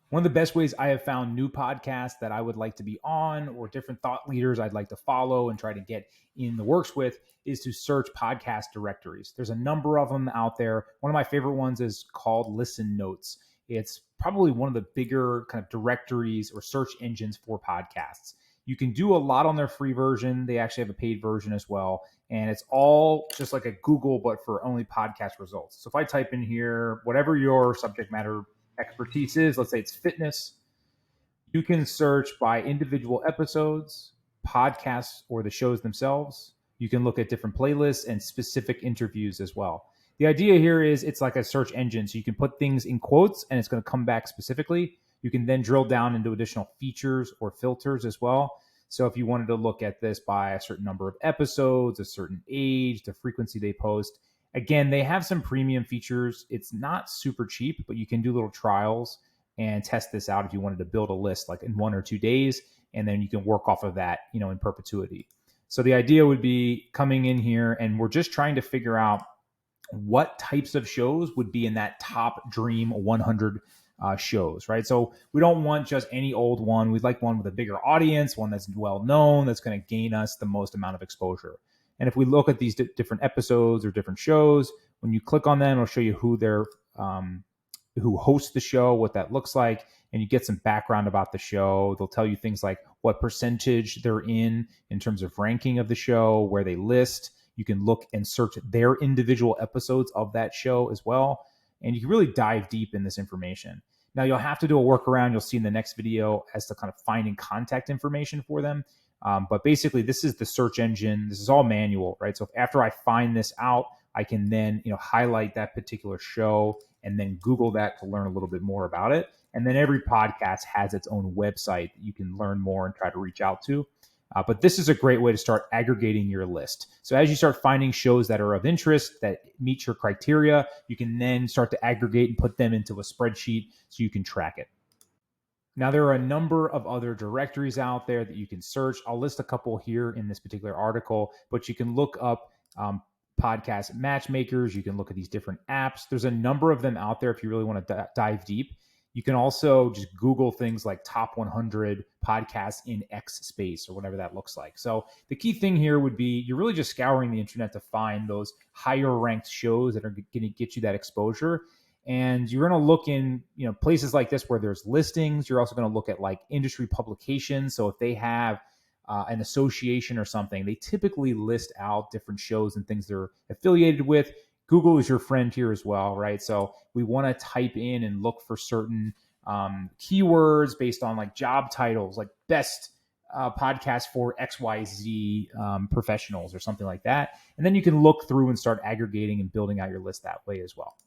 One of the best ways I have found new podcasts that I would like to be on or different thought leaders I'd like to follow and try to get in the works with is to search podcast directories. There's a number of them out there. One of my favorite ones is called Listen Notes. It's probably one of the bigger kind of directories or search engines for podcasts. You can do a lot on their free version. They actually have a paid version as well. And it's all just like a Google, but for only podcast results. So if I type in here, whatever your subject matter expertise is, let's say it's fitness, you can search by individual episodes, podcasts, or the shows themselves. You can look at different playlists and specific interviews as well. The idea here is it's like a search engine. So you can put things in quotes and it's going to come back specifically. You can then drill down into additional features or filters as well. So if you wanted to look at this by a certain number of episodes, a certain age, the frequency they post, again, they have some premium features. It's not super cheap, but you can do little trials and test this out if you wanted to build a list like in 1 or 2 days, and then you can work off of that, in perpetuity. So the idea would be coming in here and we're just trying to figure out what types of shows would be in that top dream 100 shows, right? So we don't want just any old one. We'd like one with a bigger audience, one that's well known, that's going to gain us the most amount of exposure. And if we look at these different episodes or different shows, when you click on them, it'll show you who hosts the show, what that looks like, and you get some background about the show. They'll tell you things like what percentage they're in terms of ranking of the show, where they list. You can look and search their individual episodes of that show as well. And you can really dive deep in this information. Now, you'll have to do a workaround. You'll see in the next video as to kind of finding contact information for them. But basically, this is the search engine. This is all manual, right? So after I find this out, I can then highlight that particular show and then Google that to learn a little bit more about it. And then every podcast has its own website that you can learn more and try to reach out to. But this is a great way to start aggregating your list. So as you start finding shows that are of interest, that meet your criteria, you can then start to aggregate and put them into a spreadsheet so you can track it. Now, there are a number of other directories out there that you can search. I'll list a couple here in this particular article, but you can look up podcast matchmakers. You can look at these different apps. There's a number of them out there if you really want to dive deep. You can also just Google things like top 100 podcasts in X space or whatever that looks like. So the key thing here would be you're really just scouring the internet to find those higher ranked shows that are going to get you that exposure. And you're going to look in places like this where there's listings. You're also going to look at like industry publications. So if they have an association or something, they typically list out different shows and things they're affiliated with. Google is your friend here as well, right? So we want to type in and look for certain keywords based on like job titles, like best podcast for XYZ professionals or something like that. And then you can look through and start aggregating and building out your list that way as well.